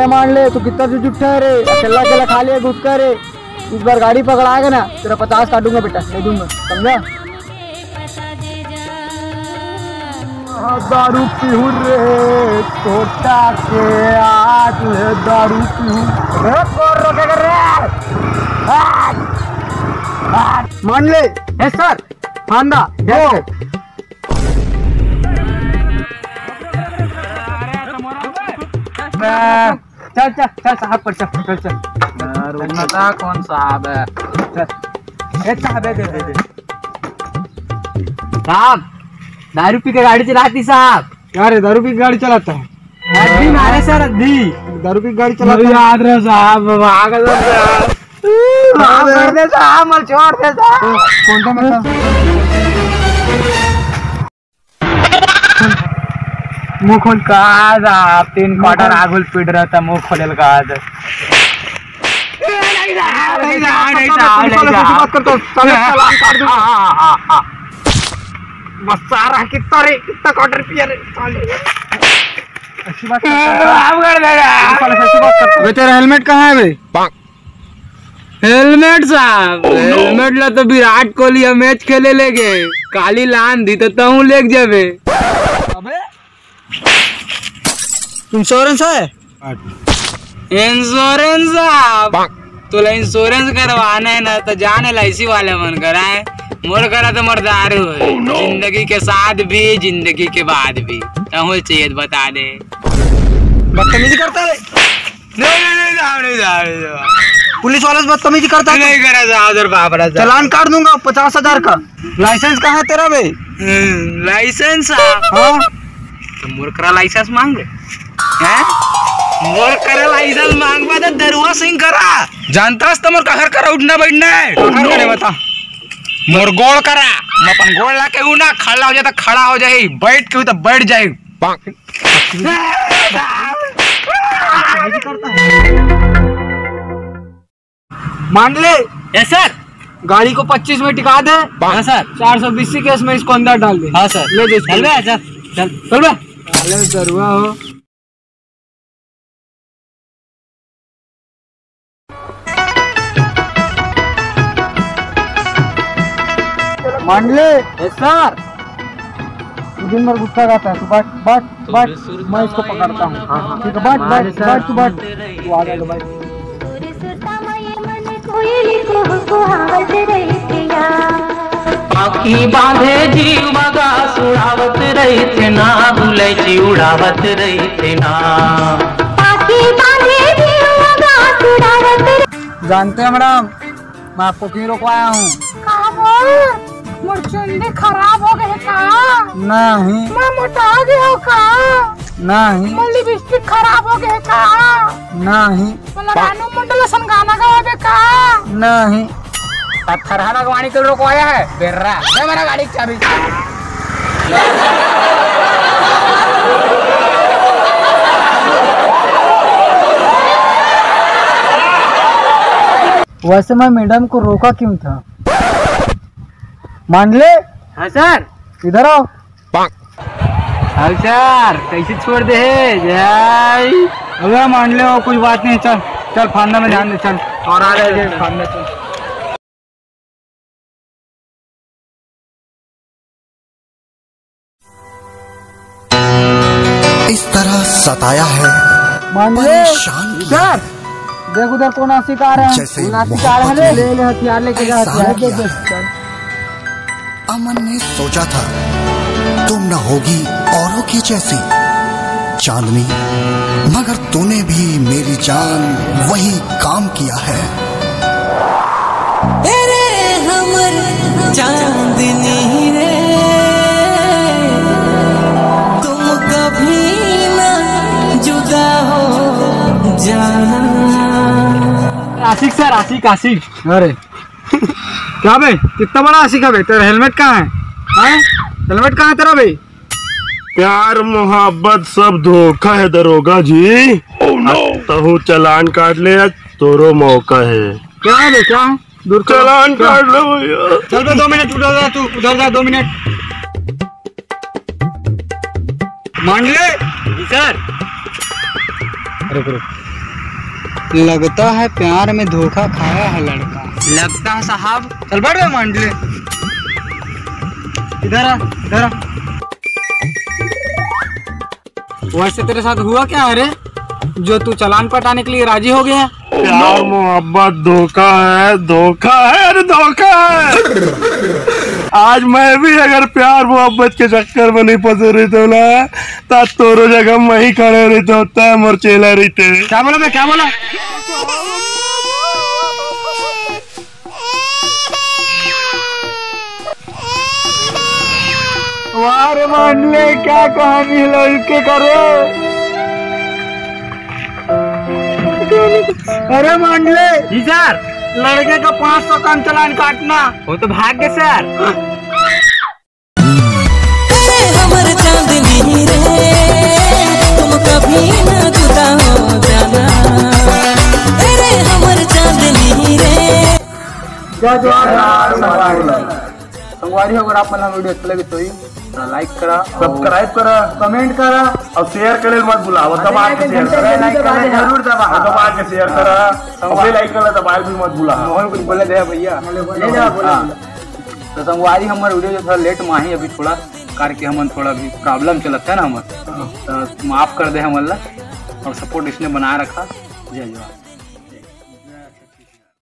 मान ले तू कितना जुट है रे, अकेला अकेला खा लिया घुस कर रे। इस बार गाड़ी पकड़ाएगा ना तेरा 50 काटूंगा बेटा, दे दूंगा, समझा। दारू पीहू रे छोटा के आज दारू पीहू मान ले। है सर खानदा चल चल चल साहब पर चल चल चल। कौन साहब है? साहब है, दे साहब दारू पी के गाड़ी चलाती साहब। क्या रे दारू पी के गाड़ी चलाता है? अद्दी मारे सर, अद्दी दारू पी के गाड़ी चलाता याद रहे साहब। छोड़ दे साहब, मल छोड़ दे साहब। कौन सा मतलब मुंह खोल का साहब, 3 क्वार्टर आगुल पीट रहा था, मुंह खोल का सारा कितना रे, कितना क्वार्टर पिया रे। तेरा हेलमेट कहाँ है भाई? हेलमेट साहब हेलमेट ला तो विराट कोहली मैच खेले ले गए, काली लान दी तो तू ले जाबे। अबे इंश्योरेंस है? इंश्योरेंस साहब तो इंश्योरेंस करवाना है ना तो जान LIC वाले मन कराए, मोर करा तो मर्दारू है। जिंदगी के साथ भी जिंदगी के बाद भी तू चाहिए बता दे। बदतमीजी करता है? नहीं पुलिस वाले से बदतमीजी करता है? नहीं करा, चालान काट दूंगा 50,000 का। लाइसेंस कहाँ है तेरा भाई? लाइसेंस हाँ तो मोर करा लाइसेंस मांगे हैं? मोर करा लाइसेंस मांगवा तो दरुआ सिंह करा जानता तो मोर कहर करा उठना बैठना है। कहर करे बता मोर गोल करा, मैं अपन गोल ला के ना खड़ा हो जाए तो खड़ा हो जाए, बैठ के तो बैठ जाए। मान ले। Yes sir. गाड़ी को 25 में टिका दे। हाँ सर। 420 केस में इसको अंदर डाल दे। हाँ सर। ले दे चल बे सर, चल चल बे। अरे दरुआ हो। मान ले। Yes sir. दिन भर गुस्सा गाता है, तू बाट बाट बाट, मैं इसको पकड़ता हूँ। ठीक है बाट बाट बाट, तू बाट, तू आ जा बाट। आखी बांधे जीव मगा सुड़ावत रही थे ना, बुलैची उड़ावत रही थे ना। आखी बांधे जीव मगा सुड़ावत। जानते हैं मैडम मैं आपको क्यों रोकवाया हूँ? मुर्चुंडी खराब हो गए का? नहीं। मैं मोटा गया का? नहीं। लिपस्टिक खराब हो गए का? नहीं। रानू मंडल गाना गावे का? नहीं। फरहाना गाड़ी को रोकवाया है बेर्रा, मैं मेरा गाड़ी की चाबी। वैसे मैं मैडम को रोका क्यों था? मान ले। हाँ सर। इधर आओ। हाँ सर कैसे छोड़ दे जय? अगर मान ले कुछ बात नहीं, चल चल फांदा में ध्यान दे, चल और आ रहे फांदा चल। इस तरह सताया है, मान ले। सर देख उधर कौन नासिक आ रहे हैं, नासिक आ रहे हैं, ले ले हथियार लेके जा, हथियार। अमन ने सोचा था तुम न होगी औरों की जैसी चांदनी, मगर तूने भी मेरी जान वही काम किया है। तेरे हमर चांदनी रे, तुम कभी न जुदा हो जाना। आशिक सर, आशिक आशिक। अरे क्या भाई कितना बड़ा आशिक है भाई? तेरा हेलमेट कहाँ है? हेलमेट कहाँ है तेरा भाई? प्यार मोहब्बत सब धोखा है दरोगा जी। तो चालान काट ले, तोरो मौका है। क्या है भाई? क्या है? दूर चालान काट लो भैया। चल बे 2 मिनट उधर जा, तू उधर जा 2 मिनट। मान ले। सर रुक रुक लगता है प्यार में धोखा खाया है लड़का। लगता है साहब। चल बढ़ गए मंडले। इधर आ, इधर आ। वैसे तेरे साथ हुआ क्या है रे, जो तू चालान पटाने के लिए राजी हो गया? प्यार मोहब्बत धोखा है, धोखा है, अरे धोखा है। आज मैं भी अगर प्यार मोहब्बत के चक्कर में नहीं फंसे रही तो ना, तब तोरो जगह मैं ही खड़े रहते होता है, मोर चेला रहते। क्या बोला मैं, क्या बोला? वाह रे मंडले, क्या कहानी लड़के करो। अरे मंडले जी सर, लड़के का 500 का चालान काटना। वो तो भाग्य सर। हमर चांदनी रे, तुम कभी न जुदा हो जाना। अरे हमर चांदनी रे। संगवारी, अगर आप मन वीडियो अच्छा लगे तो लाइक करा, सब्सक्राइब करा, कमेंट करा और शेयर करे मत भूलाओ। दबा के शेयर करा, जरूर दबा के शेयर करा, और लाइक करा, दबाए भी मत भूलाओ। कुछ बोले दे भैया। तो संगवारी हमारे वीडियो जो थोड़ा लेट में ही, अभी थोड़ा करके हम थोड़ा भी प्रॉब्लम चलता है ना, हम तो माफ कर दे हमला, और सपोर्ट इसने बनाए रखा। जय जवान।